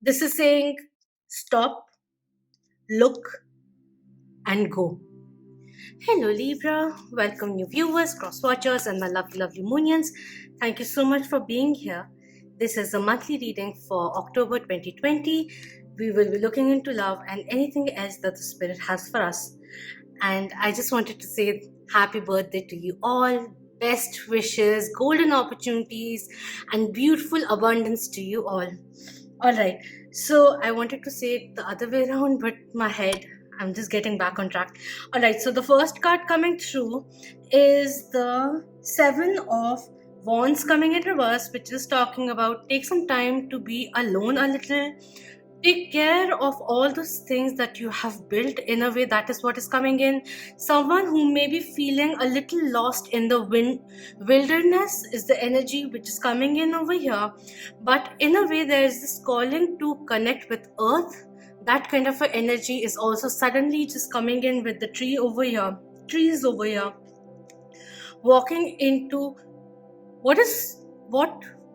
This is saying stop, look, and go. Hello, Libra. Welcome, new viewers, cross watchers, and my lovely, lovely Moonians. Thank you so much for being here. This is a monthly reading for October 2020. We will be looking into love and anything else that the Spirit has for us. And I just wanted to say happy birthday to you all. Best wishes, golden opportunities, and beautiful abundance to you all. All right. So I wanted to say it the other way around, but my head, I'm just getting back on track. All right. So the first card coming through is the Seven of Wands coming in reverse, which is talking about take some time to be alone a little. Take care of all those things that you have built in a way. That is what is coming in. Someone who may be feeling a little lost in the wilderness is the energy which is coming in over here. But in a way, there is this calling to connect with earth. That kind of an energy is also suddenly just coming in with the trees over here, walking into what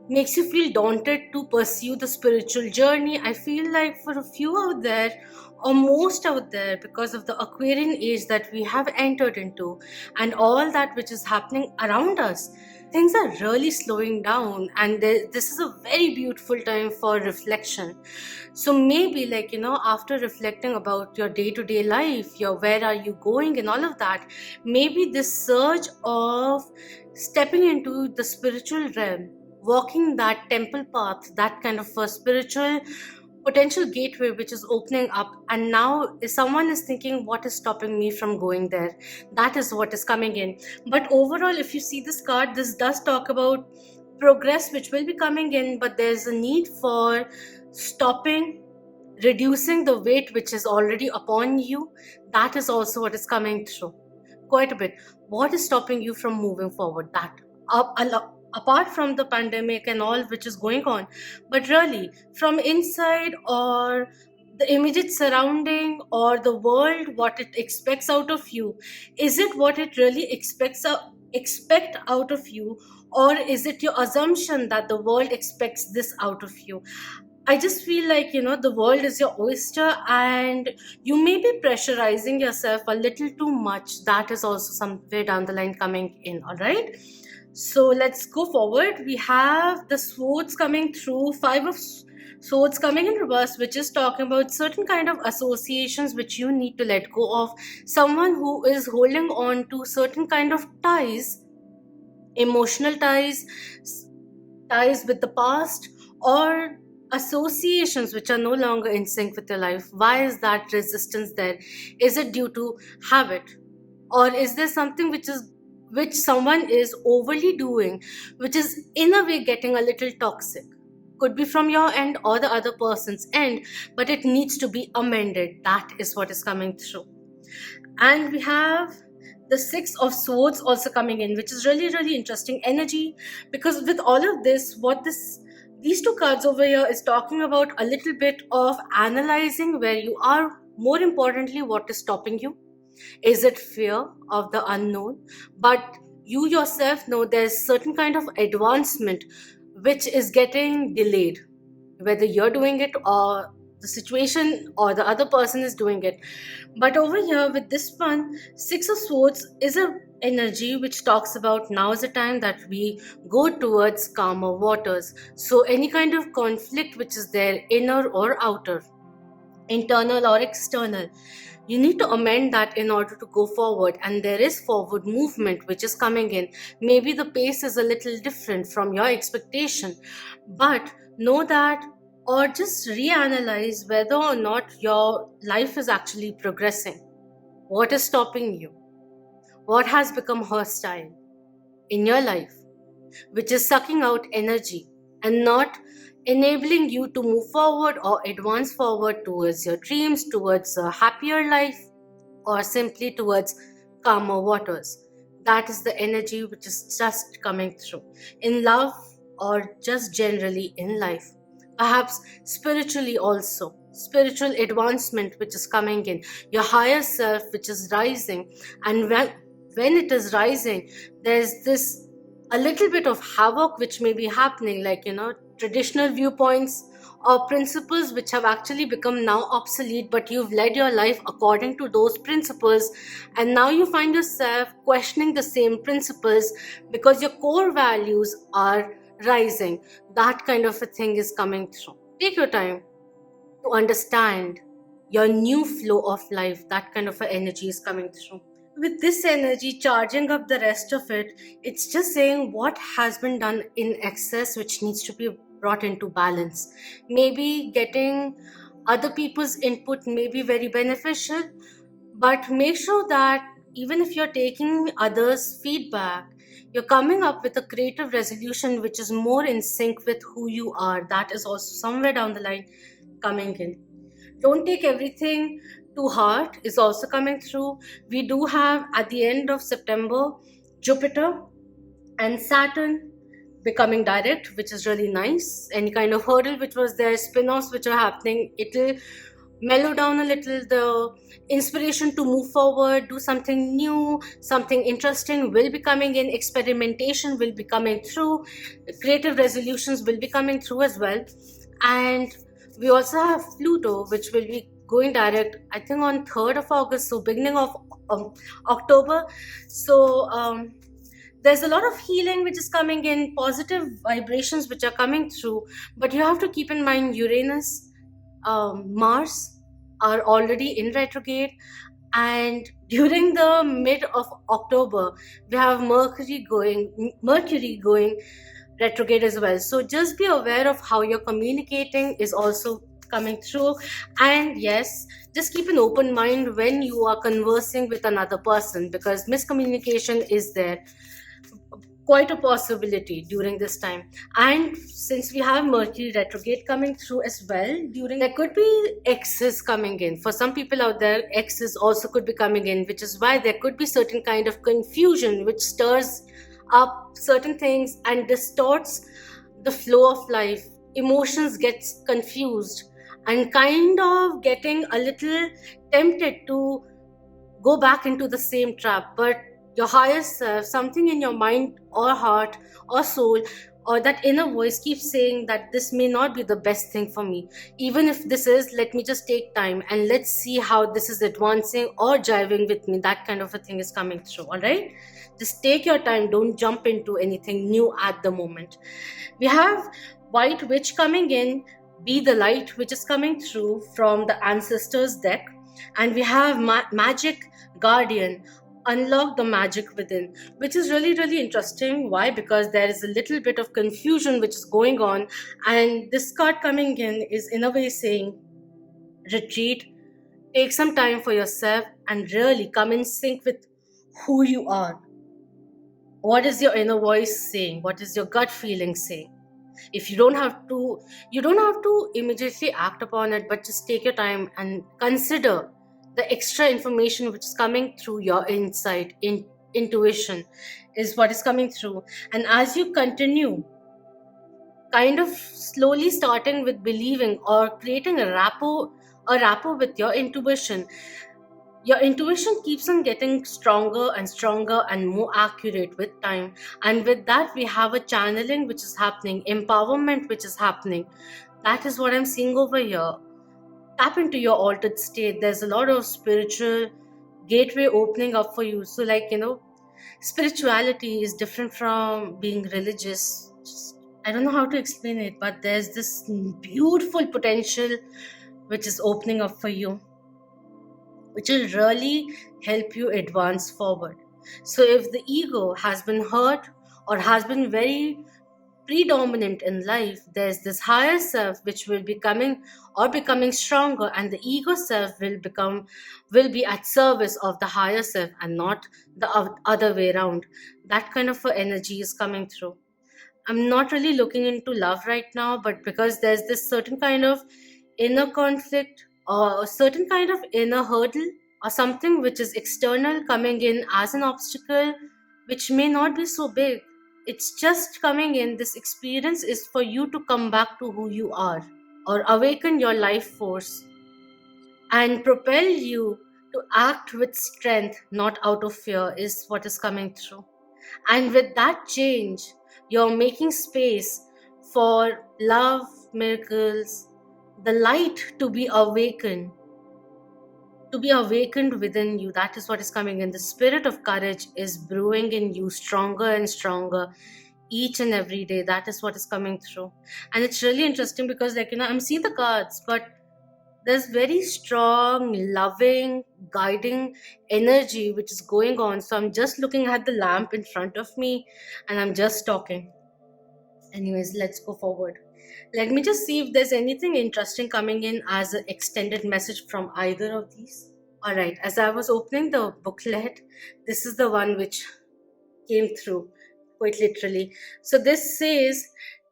makes you feel daunted to pursue the spiritual journey. I feel like for a few out there, or most out there, because of the Aquarian age that we have entered into and all that which is happening around us, things are really slowing down, and this is a very beautiful time for reflection. So maybe, after reflecting about your day-to-day life, your where are you going and all of that, maybe this surge of stepping into the spiritual realm, walking that temple path, that kind of a spiritual potential gateway which is opening up, and now if someone is thinking what is stopping me from going there, that is what is coming in. But overall, if you see this card, this does talk about progress which will be coming in, but there's a need for stopping, reducing the weight which is already upon you. That is also what is coming through quite a bit. What is stopping you from moving forward? That apart from the pandemic and all which is going on, but really from inside, or the immediate surrounding, or the world, what it expects out of you, is it what it really expect out of you, or is it your assumption that the world expects this out of you? I just feel like, the world is your oyster, and you may be pressurizing yourself a little too much. That is also somewhere down the line coming in. All right. So let's go forward. We have the swords coming through, Five of Swords coming in reverse, which is talking about certain kind of associations which you need to let go of. Someone who is holding on to certain kind of ties, emotional ties, ties with the past, or associations which are no longer in sync with your life. Why is that resistance there? Is it due to habit, or is there something which someone is overly doing, which is in a way getting a little toxic? Could be from your end or the other person's end, but it needs to be amended. That is what is coming through. And we have the Six of Swords also coming in, which is really, really interesting energy, because with all of this, these two cards over here is talking about a little bit of analyzing where you are. More importantly, what is stopping you? Is it fear of the unknown? But you yourself know there's certain kind of advancement which is getting delayed, whether you're doing it or the situation or the other person is doing it. But over here with this one, Six of Swords is a energy which talks about now is the time that we go towards calmer waters. So any kind of conflict which is there, inner or outer, internal or external, you need to amend that in order to go forward. And there is forward movement which is coming in. Maybe the pace is a little different from your expectation, but know that, or just reanalyze whether or not your life is actually progressing. What is stopping you? What has become hostile in your life, which is sucking out energy and not enabling you to move forward or advance forward towards your dreams, towards a happier life, or simply towards calmer waters? That is the energy which is just coming through in love, or just generally in life. Perhaps spiritually also. Spiritual advancement which is coming in. Your higher self which is rising. And when it is rising, there's this a little bit of havoc which may be happening, like traditional viewpoints or principles which have actually become now obsolete, but you've led your life according to those principles, and now you find yourself questioning the same principles because your core values are rising. That kind of a thing is coming through. Take your time to understand your new flow of life. That kind of a energy is coming through. With this energy charging up the rest of it, it's just saying what has been done in excess which needs to be brought into balance. Maybe getting other people's input may be very beneficial, but make sure that even if you're taking others feedback, you're coming up with a creative resolution which is more in sync with who you are. That is also somewhere down the line coming in. Don't take everything to heart is also coming through. We do have at the end of September Jupiter and Saturn becoming direct, which is really nice. Any kind of hurdle which was there, spin-offs which are happening, it'll mellow down a little. The inspiration to move forward, do something new, something interesting will be coming in. Experimentation will be coming through. Creative resolutions will be coming through as well. And we also have Pluto, which will be going direct, I think, on 3rd of August, so beginning of October. So there's a lot of healing which is coming in, positive vibrations which are coming through. But you have to keep in mind Uranus, Mars are already in retrograde, and during the mid of October we have Mercury going retrograde as well. So just be aware of how you're communicating is also coming through. And yes, just keep an open mind when you are conversing with another person, because miscommunication is there, quite a possibility during this time. And since we have Mercury retrograde coming through as well, during there could be exes coming in. For some people out there, exes also could be coming in, which is why there could be certain kind of confusion which stirs up certain things and distorts the flow of life. Emotions gets confused and kind of getting a little tempted to go back into the same trap. But your higher self, something in your mind or heart or soul, or that inner voice keeps saying that this may not be the best thing for me. Even if this is, let me just take time and let's see how this is advancing or driving with me. That kind of a thing is coming through. All right, just take your time, don't jump into anything new at the moment. We have White Witch coming in, Be the Light, which is coming through from the Ancestors deck. And we have Magic Guardian, Unlock the Magic Within, which is really, really interesting. Why? Because there is a little bit of confusion which is going on, and this card coming in is in a way saying retreat, take some time for yourself, and really come in sync with who you are. What is your inner voice saying? What is your gut feeling saying? If you don't have to immediately act upon it, but just take your time and consider the extra information which is coming through your insight. Intuition is what is coming through. And as you continue kind of slowly starting with believing or creating a rapport with your intuition keeps on getting stronger and stronger and more accurate with time. And with that, we have a channeling which is happening, empowerment which is happening. That is what I'm seeing over here. Tap into your altered state. There's a lot of spiritual gateway opening up for you. So, like, spirituality is different from being religious. I don't know how to explain it, but there's this beautiful potential which is opening up for you, which will really help you advance forward. So if the ego has been hurt or has been very predominant in life, there's this higher self which will be becoming stronger, and the ego self will be at service of the higher self and not the other way around. That kind of energy is coming through. I'm not really looking into love right now, but because there's this certain kind of inner conflict or a certain kind of inner hurdle or something which is external coming in as an obstacle, which may not be so big. It's just coming in. This experience is for you to come back to who you are or awaken your life force and propel you to act with strength, not out of fear, is what is coming through. And with that change, you're making space for love, miracles, the light to be awakened within you. That is what is coming in. The spirit of courage is brewing in you stronger and stronger each and every day. That is what is coming through. And it's really interesting because, like, I'm seeing the cards, but there's very strong, loving, guiding energy which is going on. So I'm just looking at the lamp in front of me and I'm just talking. Anyways, let's go forward. Let me just see if there's anything interesting coming in as an extended message from either of these. All right, as I was opening the booklet, this is the one which came through quite literally. So this says,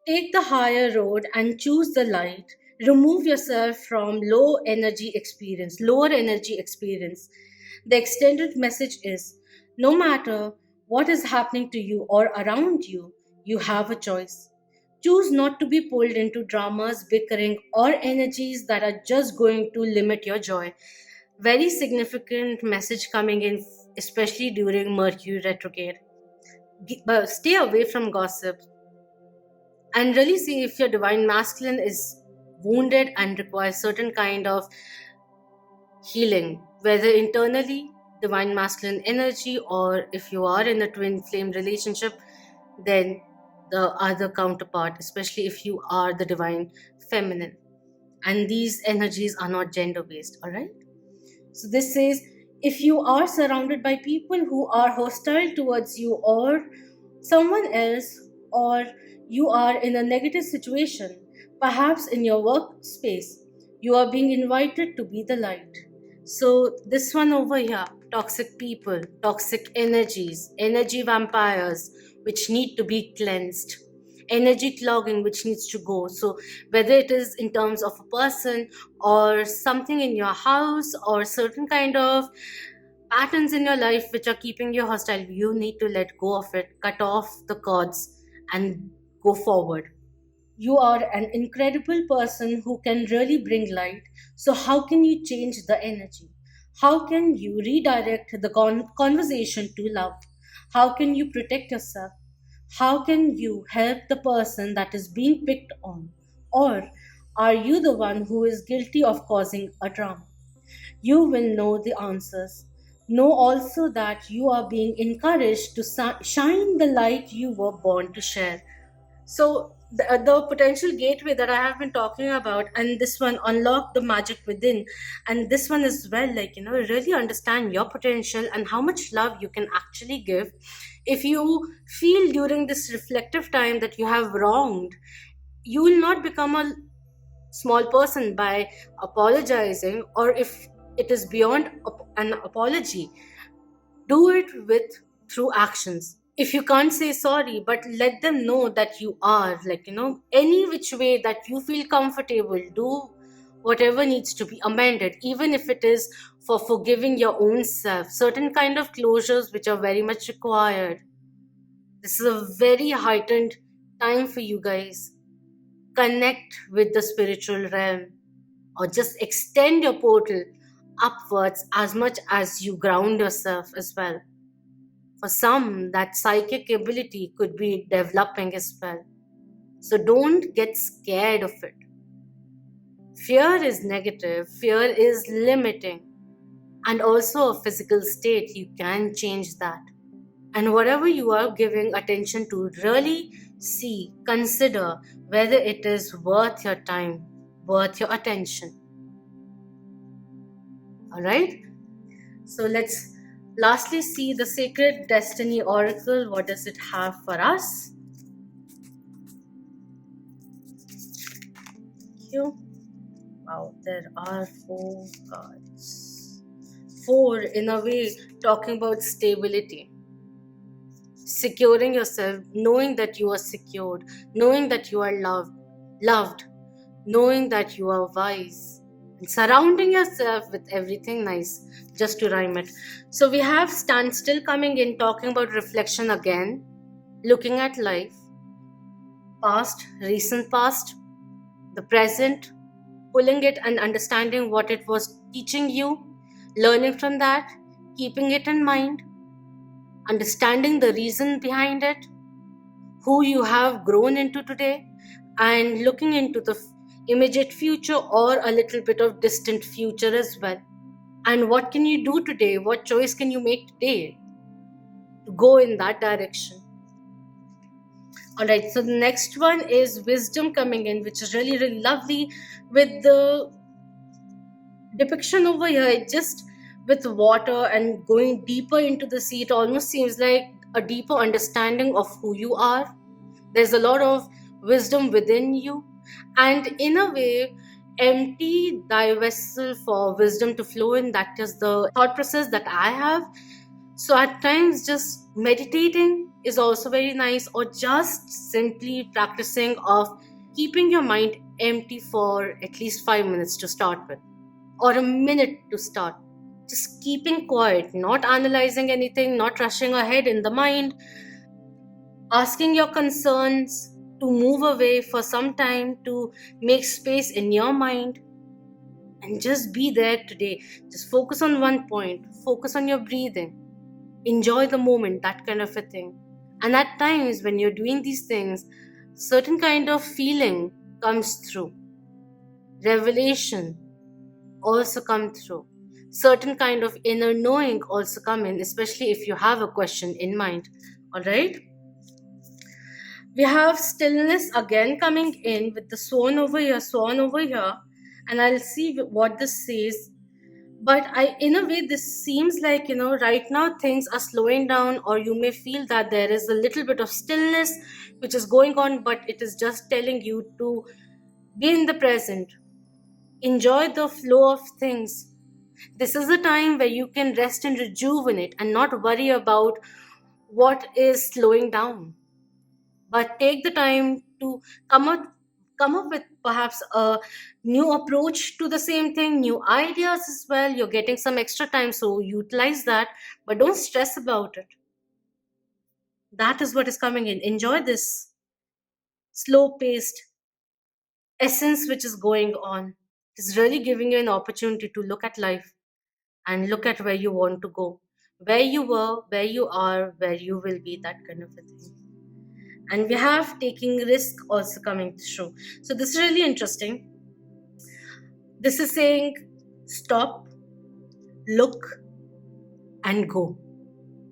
take the higher road and choose the light. Remove yourself from lower energy experience. The extended message is, no matter what is happening to you or around you, you have a choice. Choose not to be pulled into dramas, bickering, or energies that are just going to limit your joy. Very significant message coming in, especially during Mercury retrograde. Stay away from gossip and really see if your divine masculine is wounded and requires certain kind of healing, whether internally, divine masculine energy, or if you are in a twin flame relationship, then the other counterpart, especially if you are the divine feminine. And these energies are not gender based, all right? So this says, if you are surrounded by people who are hostile towards you or someone else, or you are in a negative situation, perhaps in your workspace, you are being invited to be the light. So this one over here, toxic people, toxic energies, energy vampires, which need to be cleansed, energy clogging which needs to go. So whether it is in terms of a person or something in your house or certain kind of patterns in your life which are keeping you hostile, you need to let go of it, cut off the cords, and go forward. You are an incredible person who can really bring light. So, how can you change the energy? How can you redirect the conversation to love? How can you protect yourself? How can you help the person that is being picked on? Or are you the one who is guilty of causing a drama? You will know the answers. Know also that you are being encouraged to shine the light you were born to share. So, the potential gateway that I have been talking about, and this one, unlock the magic within, and this one as well, like, really understand your potential and how much love you can actually give. If you feel during this reflective time that you have wronged, you will not become a small person by apologizing, or if it is beyond an apology, do it with through actions. If you can't say sorry, but let them know that you are, like, any which way that you feel comfortable, do whatever needs to be amended, even if it is for forgiving your own self, certain kind of closures which are very much required. This is a very heightened time for you guys. Connect with the spiritual realm, or just extend your portal upwards as much as you ground yourself as well. For some, that psychic ability could be developing as well. So don't get scared of it. Fear is negative, fear is limiting, and also a physical state. You can change that. And whatever you are giving attention to, really see, consider whether it is worth your time, worth your attention. All right? So let's lastly see the Sacred Destiny Oracle. What does it have for us? Thank you. Wow, there are 4 cards. 4, in a way, talking about stability. Securing yourself, knowing that you are secured, knowing that you are loved, knowing that you are wise, and surrounding yourself with everything nice, just to rhyme it. So we have standstill coming in, talking about reflection again, looking at life, past, recent past, the present, pulling it and understanding what it was teaching you, learning from that, keeping it in mind, understanding the reason behind it, who you have grown into today, and looking into the immediate future, or a little bit of distant future as well. And what can you do today? What choice can you make today to go in that direction? All right, so the next one is wisdom coming in, which is really, really lovely with the depiction over here. It just with water and going deeper into the sea, it almost seems like a deeper understanding of who you are. There's a lot of wisdom within you, and in a way, empty thy vessel for wisdom to flow in. That is the thought process that I have. So at times, just meditating is also very nice, or just simply practicing of keeping your mind empty for at least 5 minutes to start with, or a minute to start. Just keeping quiet, not analyzing anything, not rushing ahead in the mind, asking your concerns to move away for some time, to make space in your mind, and just be there today. Just focus on one point, focus on your breathing, enjoy the moment, that kind of a thing. And at times when you're doing these things, certain kind of feeling comes through, revelation also come through, certain kind of inner knowing also come in, especially if you have a question in mind. All right, we have stillness again coming in with the swan over here, and I'll see what this says. But in a way, this seems like, right now things are slowing down, or you may feel that there is a little bit of stillness which is going on, but it is just telling you to be in the present, enjoy the flow of things. This is a time where you can rest and rejuvenate and not worry about what is slowing down, but take the time to come up come up with perhaps a new approach to the same thing, new ideas as well. You're getting some extra time, so utilize that, but don't stress about it. That is what is coming in. Enjoy this slow paced essence which is going on. It's really giving you an opportunity to look at life and look at where you want to go, where you were, where you are, where you will be, that kind of a thing. And we have taking risk also coming through. So this is really interesting. This is saying stop, look, and go.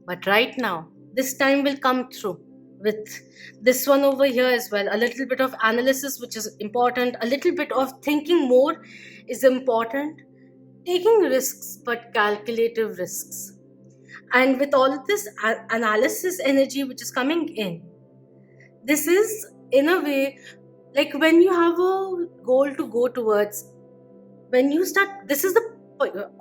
But right now, this time will come through with this one over here as well. A little bit of analysis, which is important, a little bit of thinking more is important, taking risks, but calculative risks. And with all of this analysis energy which is coming in, this is in a way like when you have a goal to go towards, when you start, this is the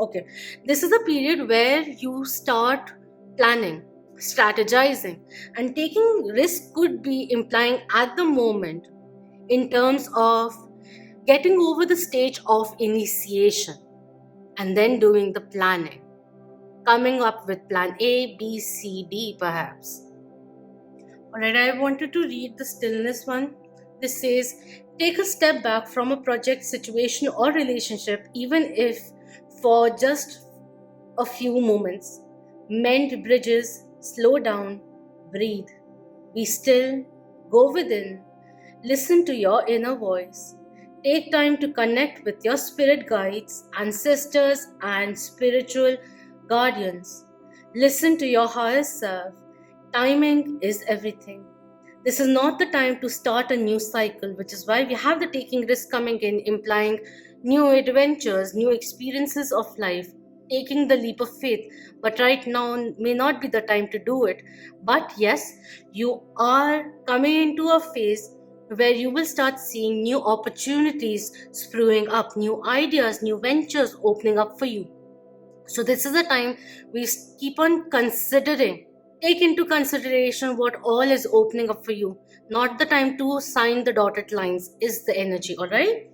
okay, this is the period where you start planning, strategizing, and taking risk could be implying at the moment in terms of getting over the stage of initiation and then doing the planning, coming up with plan A, B, C, D perhaps. Alright, I wanted to read the stillness one. This says, take a step back from a project, situation, or relationship, even if for just a few moments. Mend bridges, slow down, breathe. Be still, go within, listen to your inner voice. Take time to connect with your spirit guides, ancestors, and spiritual guardians. Listen to your higher self. Timing is everything. This is not the time to start a new cycle, which is why we have the taking risk coming in, implying new adventures, new experiences of life, taking the leap of faith. But right now may not be the time to do it. But yes, you are coming into a phase where you will start seeing new opportunities spruing up, new ideas, new ventures opening up for you. So this is the time we keep on considering. Take into consideration what all is opening up for you. Not the time to sign the dotted lines is the energy, all right?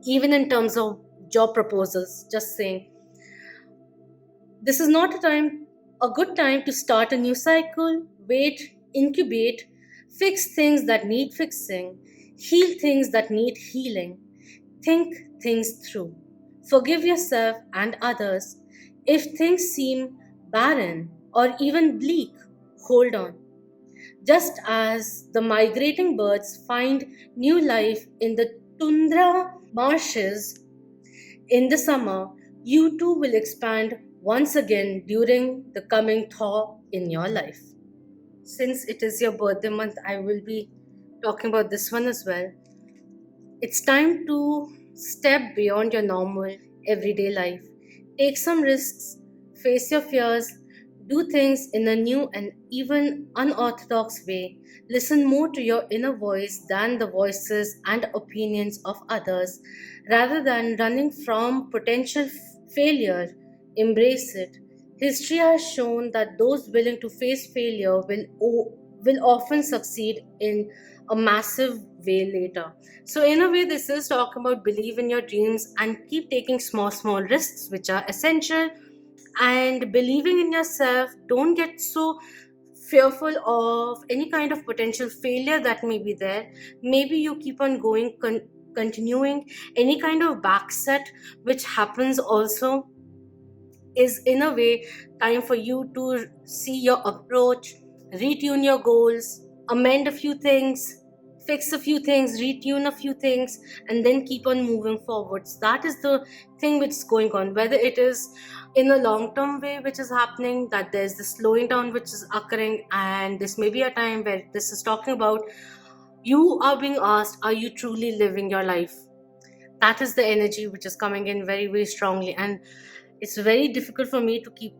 Even in terms of job proposals, just saying. This is not a good time to start a new cycle, wait, incubate, fix things that need fixing, heal things that need healing, think things through. Forgive yourself and others. If things seem barren or even bleak, hold on. Just as the migrating birds find new life in the tundra marshes in the summer, you too will expand once again during the coming thaw in your life. Since it is your birthday month, I will be talking about this one as well. It's time to step beyond your normal everyday life. Take some risks, face your fears, do things in a new and even unorthodox way. Listen more to your inner voice than the voices and opinions of others. Rather than running from potential failure, embrace it. History has shown that those willing to face failure will often succeed in a massive way later. So, in a way, this is talking about believe in your dreams and keep taking small risks, which are essential. And believing in yourself, don't get so fearful of any kind of potential failure that may be there. Maybe you keep on going, continuing any kind of backset which happens also is in a way time for you to see your approach, retune your goals, amend a few things, fix a few things, retune a few things, and then keep on moving forwards. That is the thing which is going on, whether it is in a long term way which is happening, that there's the slowing down which is occurring, and this may be a time where this is talking about you are being asked, are you truly living your life? That is the energy which is coming in very strongly, and it's very difficult for me to keep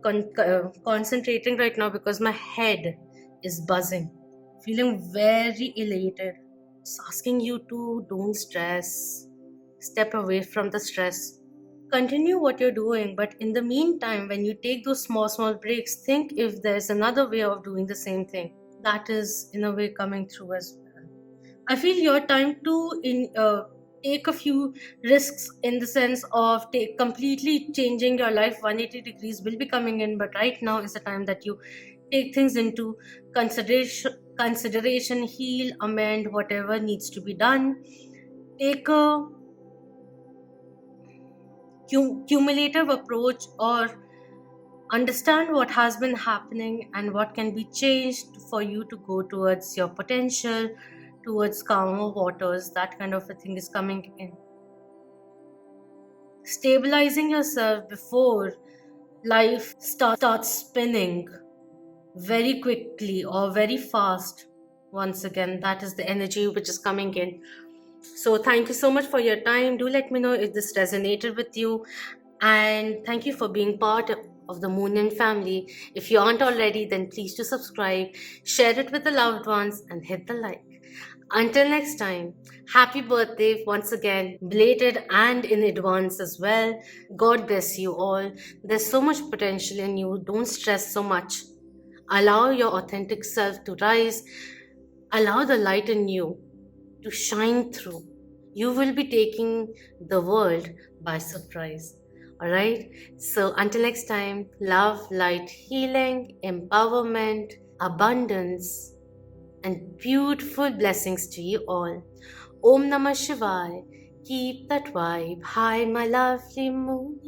concentrating right now because my head is buzzing, feeling very elated. It's asking you to don't stress, step away from the stress, continue what you're doing, but in the meantime, when you take those small breaks, think if there's another way of doing the same thing. That is in a way coming through as well. I feel your time to take a few risks in the sense of take completely changing your life 180 degrees will be coming in, but right now is the time that you take things into consideration, heal, amend whatever needs to be done. Take a cumulative approach or understand what has been happening and what can be changed for you to go towards your potential, towards calmer waters. That kind of a thing is coming in. Stabilizing yourself before life starts spinning very quickly or very fast. Once again, that is the energy which is coming in. So, thank you so much for your time. Do let me know if this resonated with you. And thank you for being part of the Moon and family. If you aren't already, then please do subscribe, share it with the loved ones, and hit the like. Until next time, happy birthday once again, belated and in advance as well. God bless you all. There's so much potential in you. Don't stress so much. Allow your authentic self to rise. Allow the light in you to shine through. You will be taking the world by surprise. Alright? So until next time, love, light, healing, empowerment, abundance, and beautiful blessings to you all. Om Namah Shivaya. Keep that vibe high, my lovely moon.